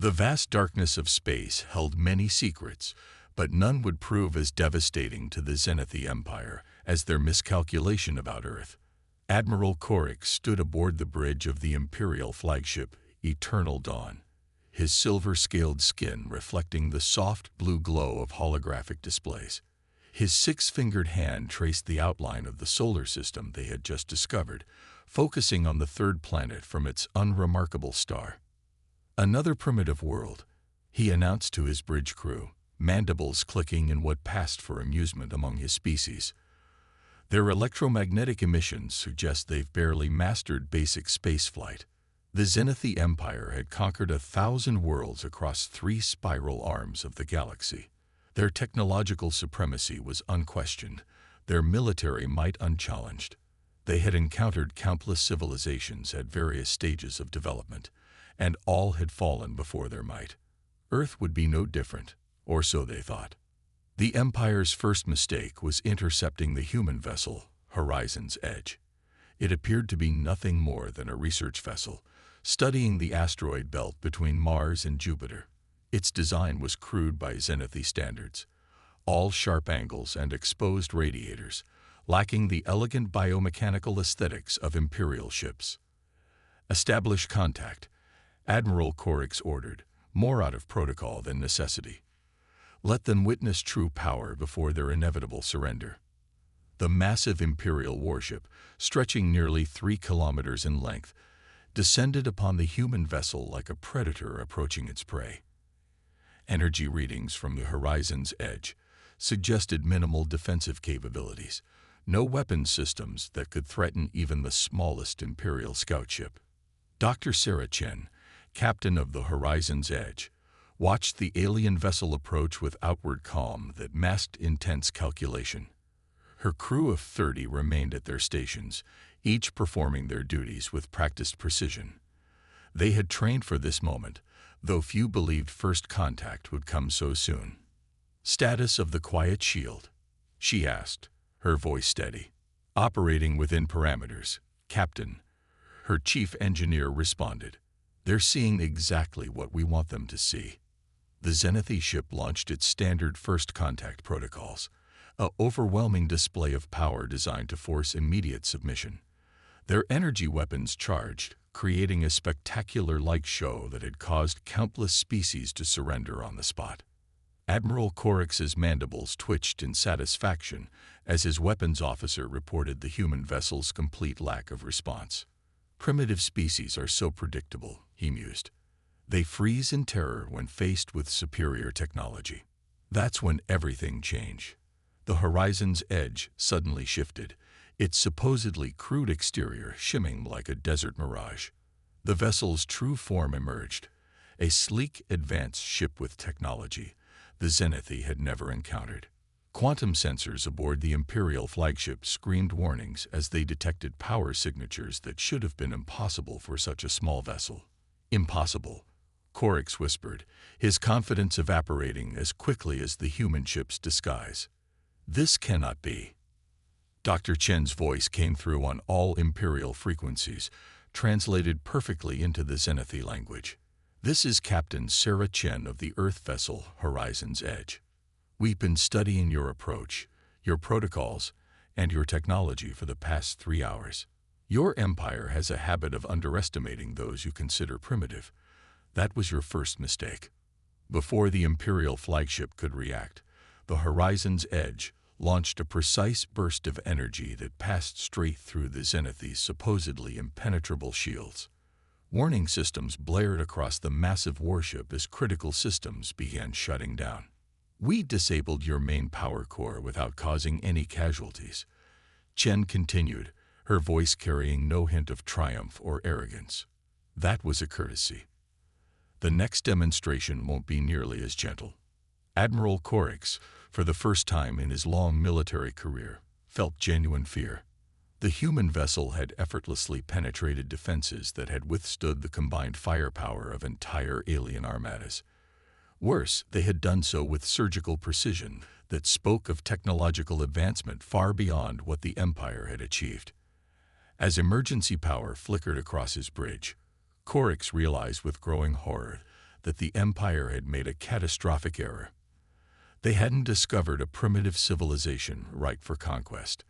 The vast darkness of space held many secrets, but none would prove as devastating to the Zenithii Empire as their miscalculation about Earth. Admiral Korix stood aboard the bridge of the Imperial flagship, Eternal Dawn, his silver-scaled skin reflecting the soft blue glow of holographic displays. His six-fingered hand traced the outline of the solar system they had just discovered, focusing on the third planet from its unremarkable star. "Another primitive world," he announced to his bridge crew, mandibles clicking in what passed for amusement among his species. "Their electromagnetic emissions suggest they've barely mastered basic spaceflight." The Zenithii Empire had conquered 1,000 worlds across 3 spiral arms of the galaxy. Their technological supremacy was unquestioned, their military might unchallenged. They had encountered countless civilizations at various stages of development, and all had fallen before their might. Earth would be no different, or so they thought. The Empire's first mistake was intercepting the human vessel, Horizon's Edge. It appeared to be nothing more than a research vessel, studying the asteroid belt between Mars and Jupiter. Its design was crude by Zenithii standards, all sharp angles and exposed radiators, lacking the elegant biomechanical aesthetics of Imperial ships. "Establish contact," Admiral Korix ordered, more out of protocol than necessity. "Let them witness true power before their inevitable surrender." The massive Imperial warship, stretching nearly 3 kilometers in length, descended upon the human vessel like a predator approaching its prey. Energy readings from the Horizon's Edge suggested minimal defensive capabilities, no weapons systems that could threaten even the smallest Imperial scout ship. Dr. Sarah Chen, captain of the Horizon's Edge, watched the alien vessel approach with outward calm that masked intense calculation. Her crew of 30 remained at their stations, each performing their duties with practiced precision. They had trained for this moment, though few believed first contact would come so soon. "Status of the quiet shield?" she asked, her voice steady. "Operating within parameters, Captain," her chief engineer responded. "They're seeing exactly what we want them to see." The Zenithii ship launched its standard first contact protocols, an overwhelming display of power designed to force immediate submission. Their energy weapons charged, creating a spectacular light show that had caused countless species to surrender on the spot. Admiral Korix's mandibles twitched in satisfaction as his weapons officer reported the human vessel's complete lack of response. "Primitive species are so predictable," he mused. "They freeze in terror when faced with superior technology." That's when everything changed. The Horizon's Edge suddenly shifted, its supposedly crude exterior shimmering like a desert mirage. The vessel's true form emerged, a sleek, advanced ship with technology the Zenithii had never encountered. Quantum sensors aboard the Imperial flagship screamed warnings as they detected power signatures that should have been impossible for such a small vessel. "Impossible," Korix whispered, his confidence evaporating as quickly as the human ship's disguise. "This cannot be." Dr. Chen's voice came through on all Imperial frequencies, translated perfectly into the Zenithii language. "This is Captain Sarah Chen of the Earth vessel Horizon's Edge. We've been studying your approach, your protocols, and your technology for the past 3 hours. Your empire has a habit of underestimating those you consider primitive. That was your first mistake." Before the Imperial flagship could react, the Horizon's Edge launched a precise burst of energy that passed straight through the Zenithis' supposedly impenetrable shields. Warning systems blared across the massive warship as critical systems began shutting down. "We disabled your main power core without causing any casualties," Chen continued, her voice carrying no hint of triumph or arrogance. "That was a courtesy. The next demonstration won't be nearly as gentle." Admiral Korix, for the first time in his long military career, felt genuine fear. The human vessel had effortlessly penetrated defenses that had withstood the combined firepower of entire alien armadas. Worse, they had done so with surgical precision that spoke of technological advancement far beyond what the Empire had achieved. As emergency power flickered across his bridge, Korix realized with growing horror that the Empire had made a catastrophic error. They hadn't discovered a primitive civilization ripe for conquest.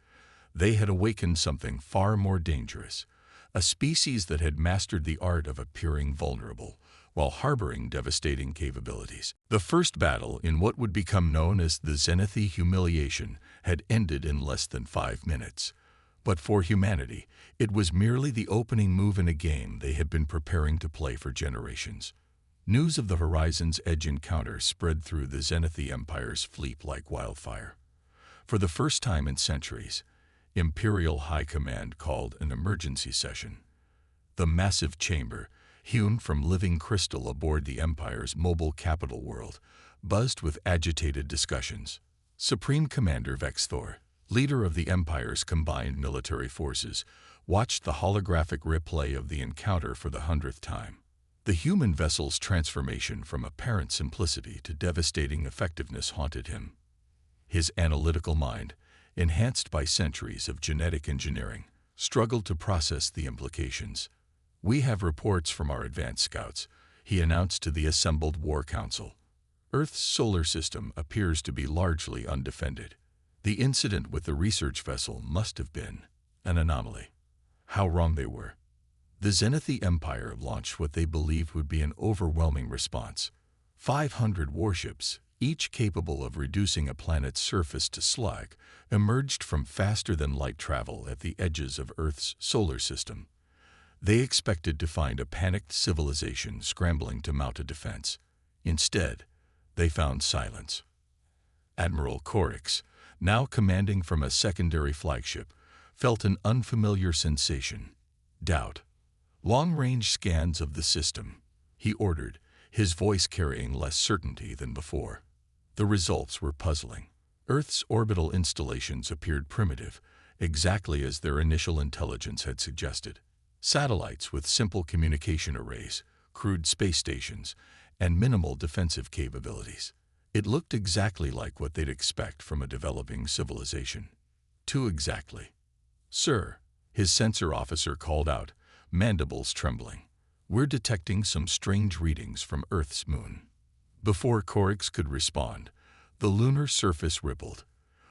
They had awakened something far more dangerous, a species that had mastered the art of appearing vulnerable while harboring devastating capabilities. The first battle in what would become known as the Zenithii humiliation had ended in less than 5 minutes. But for humanity, it was merely the opening move in a game they had been preparing to play for generations. News of the Horizon's Edge encounter spread through the Zenithii Empire's fleet like wildfire. For the first time in centuries, Imperial High Command called an emergency session. The massive chamber, hewn from living crystal aboard the Empire's mobile capital world, buzzed with agitated discussions. Supreme Commander Vexthor, leader of the Empire's combined military forces, watched the holographic replay of the encounter for the 100th time. The human vessel's transformation from apparent simplicity to devastating effectiveness haunted him. His analytical mind, enhanced by centuries of genetic engineering, struggled to process the implications. "We have reports from our advanced scouts," he announced to the assembled War Council. "Earth's solar system appears to be largely undefended. The incident with the research vessel must have been an anomaly." How wrong they were. The Zenithii Empire launched what they believed would be an overwhelming response. 500 warships, each capable of reducing a planet's surface to slag, emerged from faster-than-light travel at the edges of Earth's solar system. They expected to find a panicked civilization scrambling to mount a defense. Instead, they found silence. Admiral Corix, now commanding from a secondary flagship, felt an unfamiliar sensation: doubt. "Long-range scans of the system," he ordered, his voice carrying less certainty than before. The results were puzzling. Earth's orbital installations appeared primitive, exactly as their initial intelligence had suggested. Satellites with simple communication arrays, crude space stations, and minimal defensive capabilities. It looked exactly like what they'd expect from a developing civilization. Too exactly. "Sir," his sensor officer called out, mandibles trembling, "we're detecting some strange readings from Earth's moon." Before Corix could respond, the lunar surface rippled.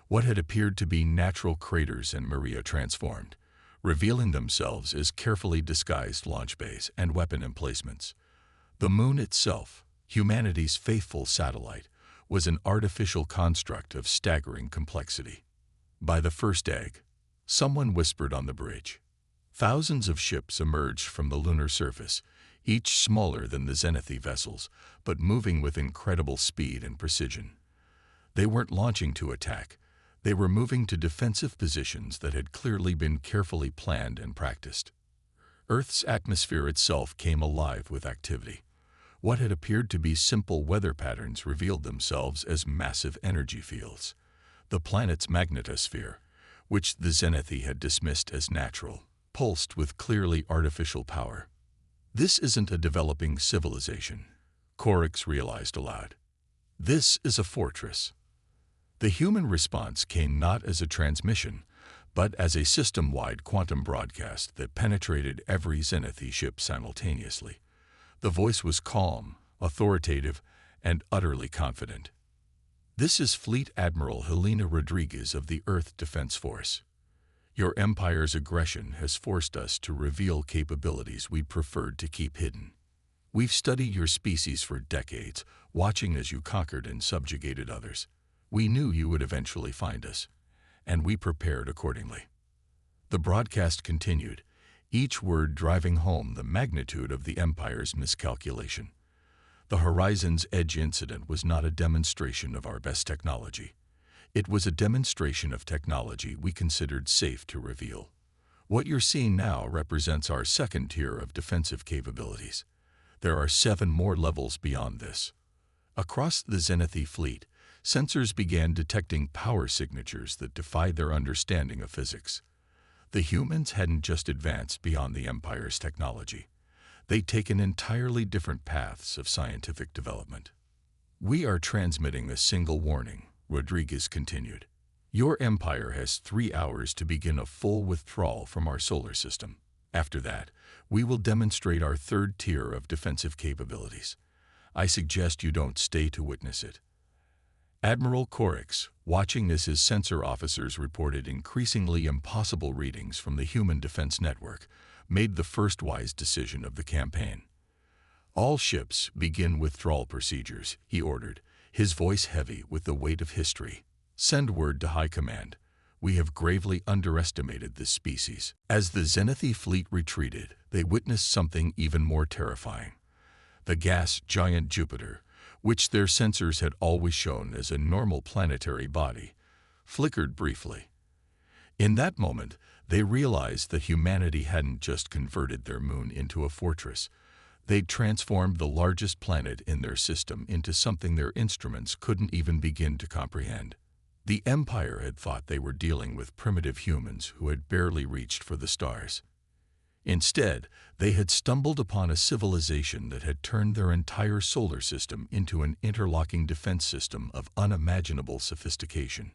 What had appeared to be natural craters and maria transformed, revealing themselves as carefully disguised launch bays and weapon emplacements. The moon itself, humanity's faithful satellite, was an artificial construct of staggering complexity. By the first egg, someone whispered on the bridge. Thousands of ships emerged from the lunar surface, each smaller than the Zenithii vessels, but moving with incredible speed and precision. They weren't launching to attack. They were moving to defensive positions that had clearly been carefully planned and practiced. Earth's atmosphere itself came alive with activity. What had appeared to be simple weather patterns revealed themselves as massive energy fields. The planet's magnetosphere, which the Zenithii had dismissed as natural, pulsed with clearly artificial power. "This isn't a developing civilization," Corix realized aloud. "This is a fortress." The human response came not as a transmission, but as a system-wide quantum broadcast that penetrated every Zenithii ship simultaneously. The voice was calm, authoritative, and utterly confident. "This is Fleet Admiral Helena Rodriguez of the Earth Defense Force. Your Empire's aggression has forced us to reveal capabilities we preferred to keep hidden. We've studied your species for decades, watching as you conquered and subjugated others. We knew you would eventually find us, and we prepared accordingly." The broadcast continued, each word driving home the magnitude of the Empire's miscalculation. The Horizon's Edge incident was not a demonstration of our best technology. It was a demonstration of technology we considered safe to reveal. What you're seeing now represents our second tier of defensive capabilities. There are 7 more levels beyond this. Across the Zenithii fleet, sensors began detecting power signatures that defied their understanding of physics. The humans hadn't just advanced beyond the Empire's technology. They'd taken entirely different paths of scientific development. "We are transmitting a single warning," Rodriguez continued. "Your Empire has 3 hours to begin a full withdrawal from our solar system. After that, we will demonstrate our third tier of defensive capabilities. I suggest you don't stay to witness it." Admiral Corix, watching as his sensor officers reported increasingly impossible readings from the Human Defense Network, made the first wise decision of the campaign. "All ships begin withdrawal procedures," he ordered, his voice heavy with the weight of history. "Send word to High Command. We have gravely underestimated this species." As the Zenithite fleet retreated, they witnessed something even more terrifying. The gas giant Jupiter, which their sensors had always shown as a normal planetary body, flickered briefly. In that moment, they realized that humanity hadn't just converted their moon into a fortress. They'd transformed the largest planet in their system into something their instruments couldn't even begin to comprehend. The Empire had thought they were dealing with primitive humans who had barely reached for the stars. Instead, they had stumbled upon a civilization that had turned their entire solar system into an interlocking defense system of unimaginable sophistication.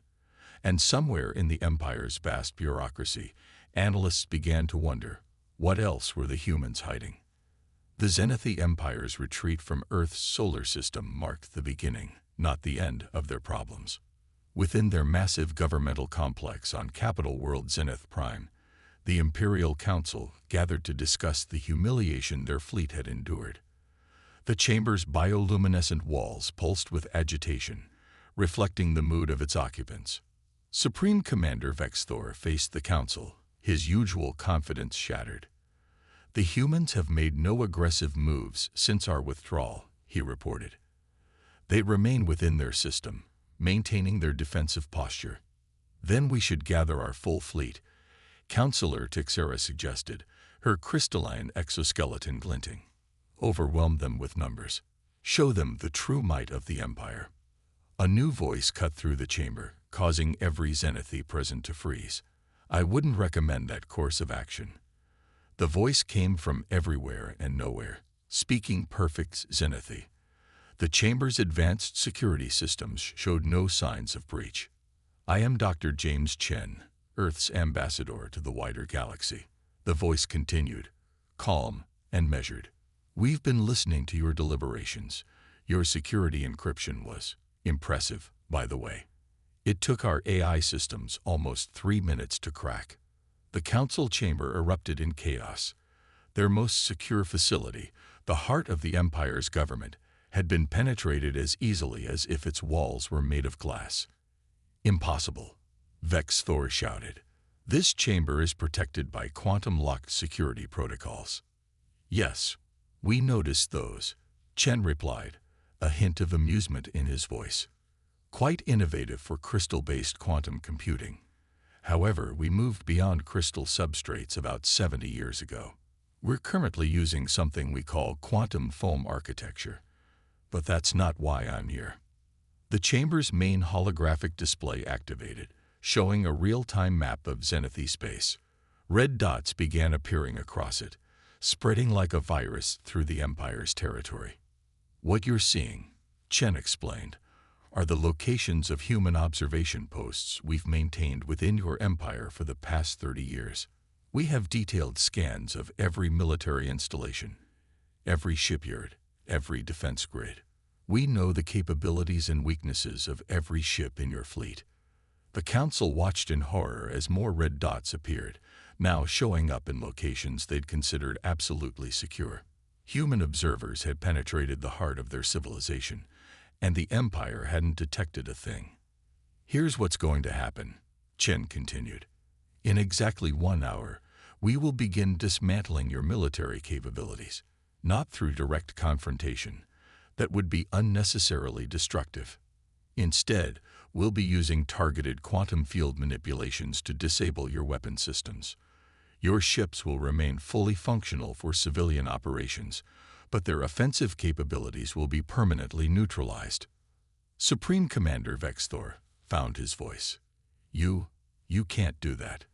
And somewhere in the Empire's vast bureaucracy, analysts began to wonder, what else were the humans hiding? The Zenithite Empire's retreat from Earth's solar system marked the beginning, not the end, of their problems. Within their massive governmental complex on Capital World Zenith Prime, the Imperial Council gathered to discuss the humiliation their fleet had endured. The chamber's bioluminescent walls pulsed with agitation, reflecting the mood of its occupants. Supreme Commander Vexthor faced the council, his usual confidence shattered. "The humans have made no aggressive moves since our withdrawal," he reported. "They remain within their system, maintaining their defensive posture. Then we should gather our full fleet," Councillor Tixera suggested, her crystalline exoskeleton glinting. "Overwhelm them with numbers. Show them the true might of the Empire." A new voice cut through the chamber, causing every Zenithite present to freeze. "I wouldn't recommend that course of action." The voice came from everywhere and nowhere, speaking perfect Zenithite. The chamber's advanced security systems showed no signs of breach. "I am Dr. James Chen, Earth's ambassador to the wider galaxy," the voice continued, calm and measured. "We've been listening to your deliberations. Your security encryption was impressive, by the way. It took our AI systems almost 3 minutes to crack." The council chamber erupted in chaos. Their most secure facility, the heart of the Empire's government, had been penetrated as easily as if its walls were made of glass. "Impossible," Vexthor shouted. "This chamber is protected by quantum-locked security protocols." "Yes, we noticed those," Chen replied, a hint of amusement in his voice. "Quite innovative for crystal-based quantum computing. However, we moved beyond crystal substrates about 70 years ago. We're currently using something we call quantum foam architecture. But that's not why I'm here." The chamber's main holographic display activated, showing a real-time map of Zenithite space. Red dots began appearing across it, spreading like a virus through the Empire's territory. "What you're seeing," Chen explained, "are the locations of human observation posts we've maintained within your empire for the past 30 years. We have detailed scans of every military installation, every shipyard, every defense grid. We know the capabilities and weaknesses of every ship in your fleet." The council watched in horror as more red dots appeared, now showing up in locations they'd considered absolutely secure. Human observers had penetrated the heart of their civilization, and the Empire hadn't detected a thing. "Here's what's going to happen," Chen continued. "In exactly 1 hour, we will begin dismantling your military capabilities, not through direct confrontation. That would be unnecessarily destructive. Instead, we'll be using targeted quantum field manipulations to disable your weapon systems. Your ships will remain fully functional for civilian operations, but their offensive capabilities will be permanently neutralized." Supreme Commander Vexthor found his voice. You can't do that.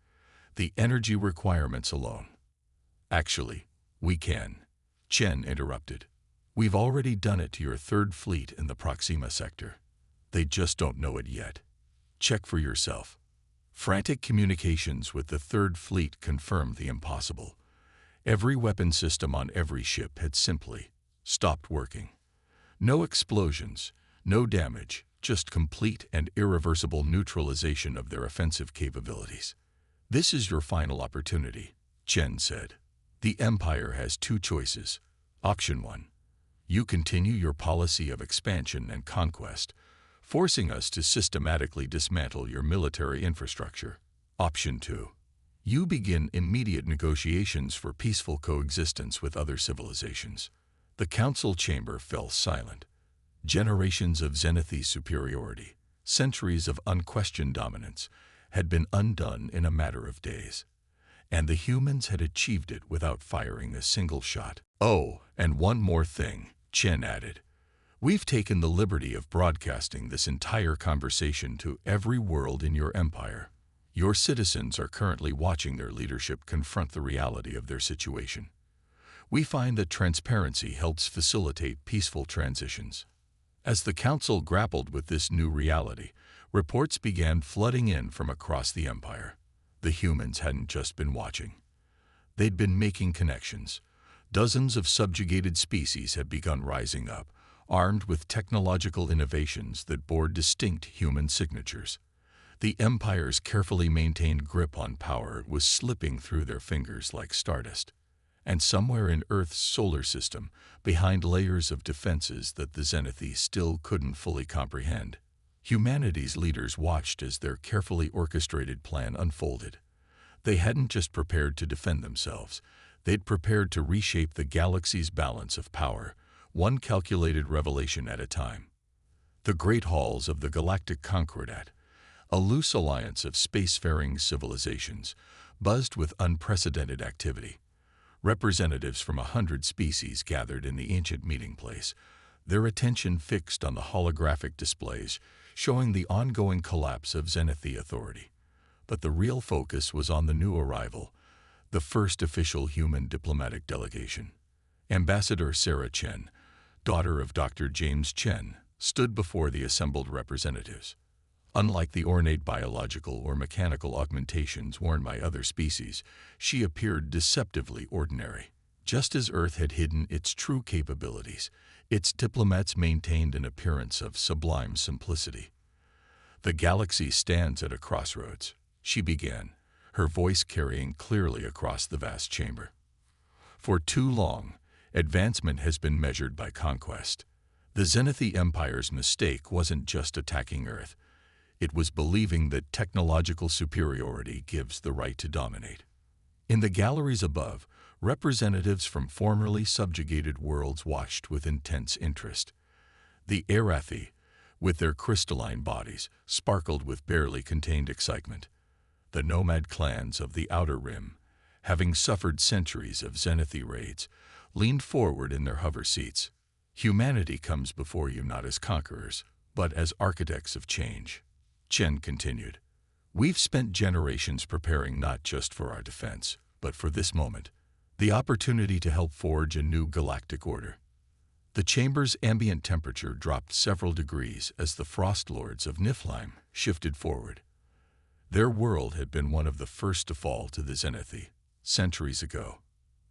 The energy requirements alone." "Actually, we can," Chen interrupted. "We've already done it to your third fleet in the Proxima sector. They just don't know it yet. Check for yourself." Frantic communications with the Third Fleet confirmed the impossible. Every weapon system on every ship had simply stopped working. No explosions, no damage, just complete and irreversible neutralization of their offensive capabilities. This is your final opportunity, Chen said. The Empire has two choices. Option 1. You continue your policy of expansion and conquest, forcing us to systematically dismantle your military infrastructure. Option 2. You begin immediate negotiations for peaceful coexistence with other civilizations. The council chamber fell silent. Generations of Zenithese superiority, centuries of unquestioned dominance, had been undone in a matter of days. And the humans had achieved it without firing a single shot. Oh, and one more thing, Chen added. We've taken the liberty of broadcasting this entire conversation to every world in your empire. Your citizens are currently watching their leadership confront the reality of their situation. We find that transparency helps facilitate peaceful transitions. As the council grappled with this new reality, reports began flooding in from across the empire. The humans hadn't just been watching. They'd been making connections. Dozens of subjugated species had begun rising up, armed with technological innovations that bore distinct human signatures. The Empire's carefully maintained grip on power was slipping through their fingers like stardust. And somewhere in Earth's solar system, behind layers of defenses that the Zenithese still couldn't fully comprehend, humanity's leaders watched as their carefully orchestrated plan unfolded. They hadn't just prepared to defend themselves, they'd prepared to reshape the galaxy's balance of power, one calculated revelation at a time. The great halls of the Galactic Concordat, a loose alliance of spacefaring civilizations, buzzed with unprecedented activity. Representatives from 100 species gathered in the ancient meeting place, their attention fixed on the holographic displays showing the ongoing collapse of Zenithese authority. But the real focus was on the new arrival, the first official human diplomatic delegation. Ambassador Sarah Chen, daughter of Dr. James Chen, stood before the assembled representatives. Unlike the ornate biological or mechanical augmentations worn by other species, she appeared deceptively ordinary. Just as Earth had hidden its true capabilities, its diplomats maintained an appearance of sublime simplicity. The galaxy stands at a crossroads, she began, her voice carrying clearly across the vast chamber. For too long, advancement has been measured by conquest. The Zenithese Empire's mistake wasn't just attacking Earth. It was believing that technological superiority gives the right to dominate. In the galleries above, representatives from formerly subjugated worlds watched with intense interest. The Arathi, with their crystalline bodies, sparkled with barely contained excitement. The nomad clans of the Outer Rim, having suffered centuries of Zenithese raids, leaned forward in their hover seats. Humanity comes before you not as conquerors, but as architects of change. Chen continued, we've spent generations preparing not just for our defense, but for this moment, the opportunity to help forge a new galactic order. The chamber's ambient temperature dropped several degrees as the Frost Lords of Niflheim shifted forward. Their world had been one of the first to fall to the Zenithese, centuries ago.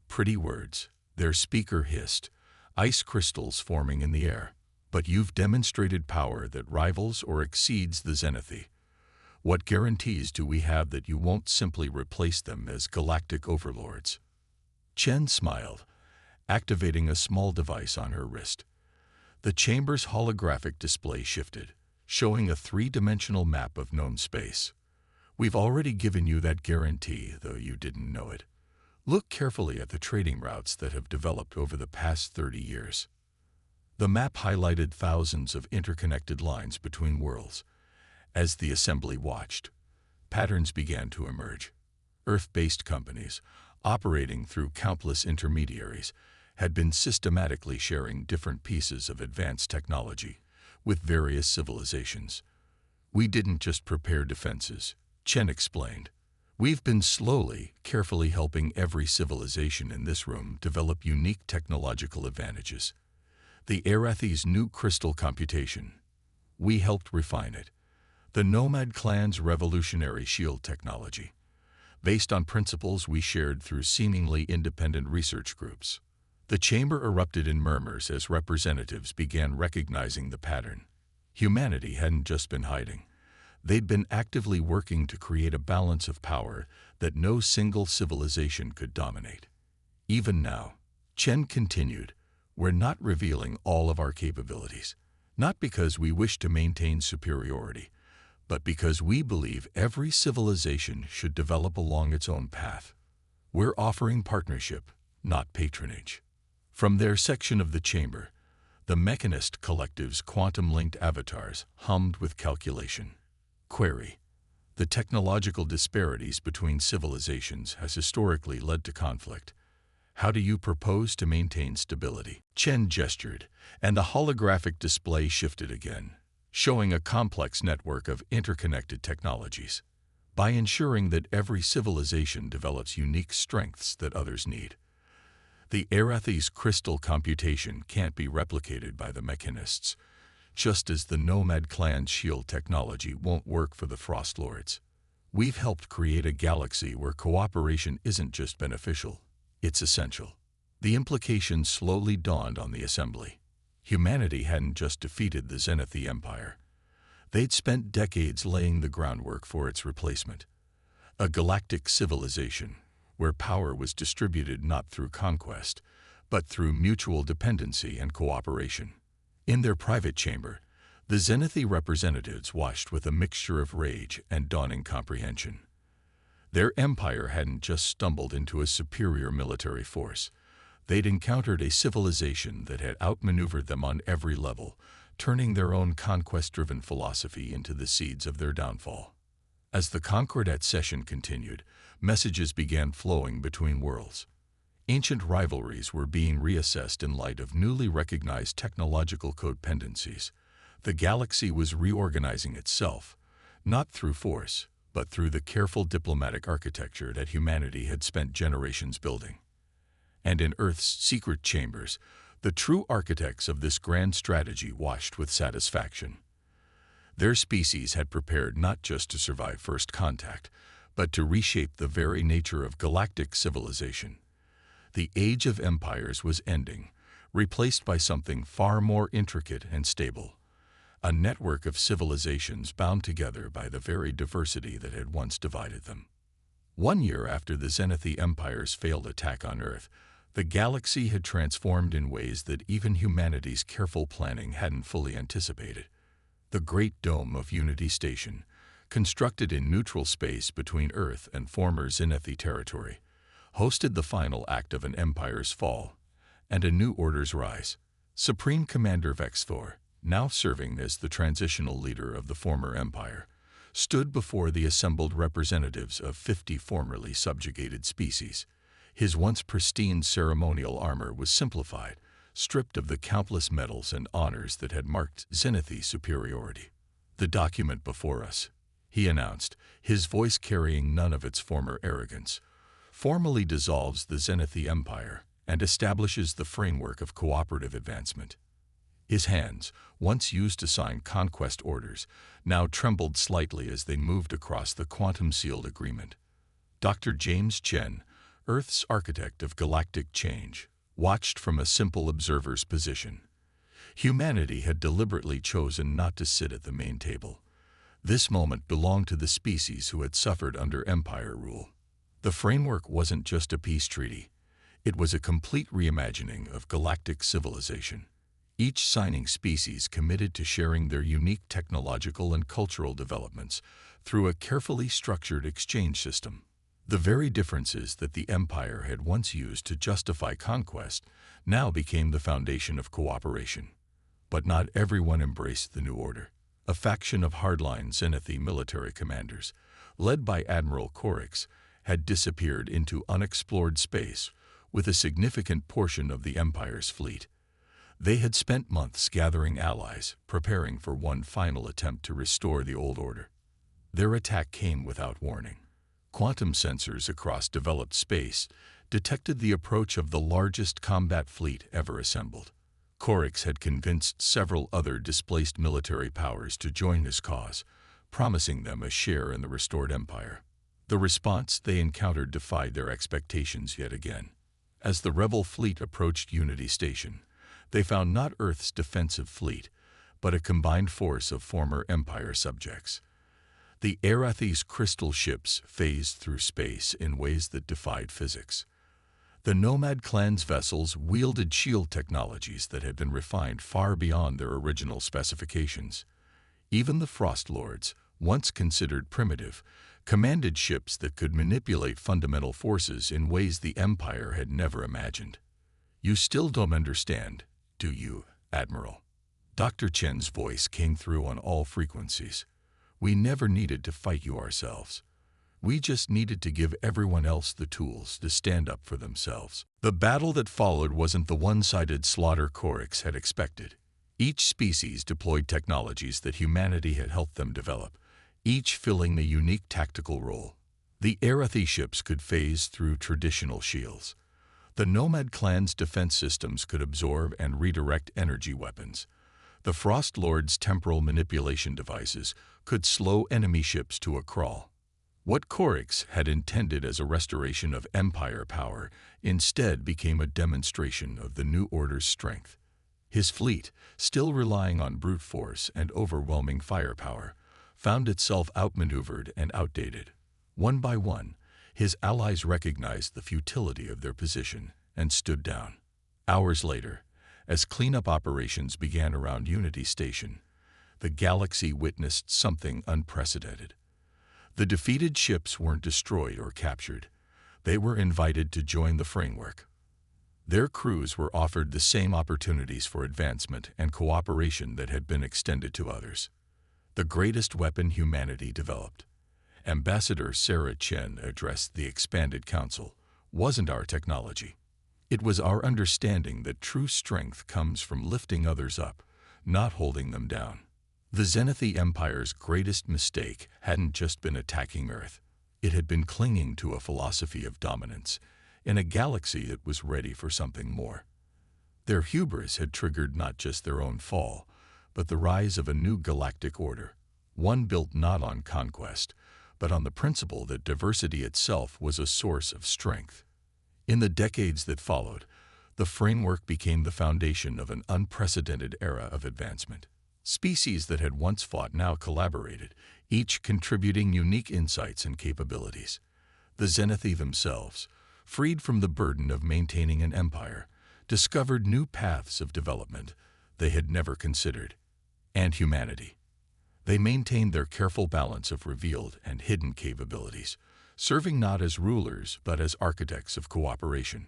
Pretty words, their speaker hissed, ice crystals forming in the air. But you've demonstrated power that rivals or exceeds the Zenithese. What guarantees do we have that you won't simply replace them as galactic overlords? Chen smiled, activating a small device on her wrist. The chamber's holographic display shifted, showing a three-dimensional map of known space. We've already given you that guarantee, though you didn't know it. Look carefully at the trading routes that have developed over the past 30 years. The map highlighted thousands of interconnected lines between worlds. As the assembly watched, patterns began to emerge. Earth-based companies, operating through countless intermediaries, had been systematically sharing different pieces of advanced technology with various civilizations. We didn't just prepare defenses, Chen explained. We've been slowly, carefully helping every civilization in this room develop unique technological advantages. The Arathi's new crystal computation. We helped refine it. The Nomad clan's revolutionary shield technology, based on principles we shared through seemingly independent research groups. The chamber erupted in murmurs as representatives began recognizing the pattern. Humanity hadn't just been hiding. They'd been actively working to create a balance of power that no single civilization could dominate. Even now, Chen continued, we're not revealing all of our capabilities, not because we wish to maintain superiority, but because we believe every civilization should develop along its own path. We're offering partnership, not patronage. From their section of the chamber, the Mechanist Collective's quantum-linked avatars hummed with calculation. Query: the technological disparities between civilizations has historically led to conflict. How do you propose to maintain stability? Chen gestured, and the holographic display shifted again, showing a complex network of interconnected technologies. By ensuring that every civilization develops unique strengths that others need. The Arathi's crystal computation can't be replicated by the Mechanists, just as the Nomad clan's shield technology won't work for the Frost Lords. We've helped create a galaxy where cooperation isn't just beneficial, it's essential. The implication slowly dawned on the assembly. Humanity hadn't just defeated the Zenith Empire. They'd spent decades laying the groundwork for its replacement. A galactic civilization, where power was distributed not through conquest, but through mutual dependency and cooperation. In their private chamber, the Zenithi representatives watched with a mixture of rage and dawning comprehension. Their empire hadn't just stumbled into a superior military force. They'd encountered a civilization that had outmaneuvered them on every level, turning their own conquest-driven philosophy into the seeds of their downfall. As the Concordat session continued, messages began flowing between worlds. Ancient rivalries were being reassessed in light of newly recognized technological codependencies. The galaxy was reorganizing itself, not through force, but through the careful diplomatic architecture that humanity had spent generations building. And in Earth's secret chambers, the true architects of this grand strategy watched with satisfaction. Their species had prepared not just to survive first contact, but to reshape the very nature of galactic civilization. The age of empires was ending, replaced by something far more intricate and stable. A network of civilizations bound together by the very diversity that had once divided them. 1 year after the Zenithi Empire's failed attack on Earth, the galaxy had transformed in ways that even humanity's careful planning hadn't fully anticipated. The Great Dome of Unity Station, constructed in neutral space between Earth and former Zenithi territory, hosted the final act of an empire's fall and a new order's rise. Supreme Commander Vexthor, now serving as the transitional leader of the former empire, stood before the assembled representatives of 50 formerly subjugated species. His once pristine ceremonial armor was simplified, stripped of the countless medals and honors that had marked Zenithi's superiority. "The document before us," he announced, his voice carrying none of its former arrogance, formally dissolves the Zenithi Empire and establishes the framework of cooperative advancement. His hands, once used to sign conquest orders, now trembled slightly as they moved across the quantum-sealed agreement. Dr. James Chen, Earth's architect of galactic change, watched from a simple observer's position. Humanity had deliberately chosen not to sit at the main table. This moment belonged to the species who had suffered under empire rule. The framework wasn't just a peace treaty. It was a complete reimagining of galactic civilization. Each signing species committed to sharing their unique technological and cultural developments through a carefully structured exchange system. The very differences that the empire had once used to justify conquest now became the foundation of cooperation. But not everyone embraced the new order. A faction of hardline Zenithi military commanders, led by Admiral Korix, had disappeared into unexplored space with a significant portion of the empire's fleet. They had spent months gathering allies, preparing for one final attempt to restore the old order. Their attack came without warning. Quantum sensors across developed space detected the approach of the largest combat fleet ever assembled. Korix had convinced several other displaced military powers to join his cause, promising them a share in the restored empire. The response they encountered defied their expectations yet again. As the rebel fleet approached Unity Station, they found not Earth's defensive fleet, but a combined force of former Empire subjects. The Arathis crystal ships phased through space in ways that defied physics. The Nomad clan's vessels wielded shield technologies that had been refined far beyond their original specifications. Even the Frost Lords, once considered primitive, commanded ships that could manipulate fundamental forces in ways the Empire had never imagined. "You still don't understand, do you, Admiral?" Dr. Chen's voice came through on all frequencies. "We never needed to fight you ourselves. We just needed to give everyone else the tools to stand up for themselves." The battle that followed wasn't the one-sided slaughter Korix had expected. Each species deployed technologies that humanity had helped them develop, each filling a unique tactical role. The Arathi ships could phase through traditional shields. The Nomad clan's defense systems could absorb and redirect energy weapons. The Frost Lord's temporal manipulation devices could slow enemy ships to a crawl. What Korix had intended as a restoration of Empire power instead became a demonstration of the New Order's strength. His fleet, still relying on brute force and overwhelming firepower, found itself outmaneuvered and outdated. One by one, his allies recognized the futility of their position and stood down. Hours later, as cleanup operations began around Unity Station, the galaxy witnessed something unprecedented. The defeated ships weren't destroyed or captured. They were invited to join the framework. Their crews were offered the same opportunities for advancement and cooperation that had been extended to others. The greatest weapon humanity developed, Ambassador Sarah Chen addressed the expanded council, wasn't our technology. It was our understanding that true strength comes from lifting others up, not holding them down. The Zenithii Empire's greatest mistake hadn't just been attacking Earth. It had been clinging to a philosophy of dominance in a galaxy that was ready for something more. Their hubris had triggered not just their own fall, but the rise of a new galactic order, one built not on conquest, but on the principle that diversity itself was a source of strength. In the decades that followed, the framework became the foundation of an unprecedented era of advancement. Species that had once fought now collaborated, each contributing unique insights and capabilities. The Zenithii themselves, freed from the burden of maintaining an empire, discovered new paths of development they had never considered. And humanity. They maintained their careful balance of revealed and hidden capabilities, serving not as rulers but as architects of cooperation.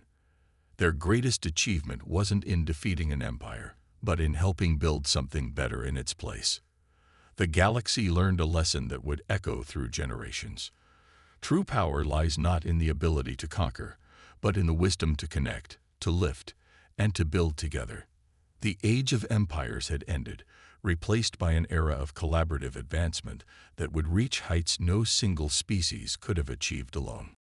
Their greatest achievement wasn't in defeating an empire, but in helping build something better in its place. The galaxy learned a lesson that would echo through generations. True power lies not in the ability to conquer, but in the wisdom to connect, to lift, and to build together. The age of empires had ended, replaced by an era of collaborative advancement that would reach heights no single species could have achieved alone.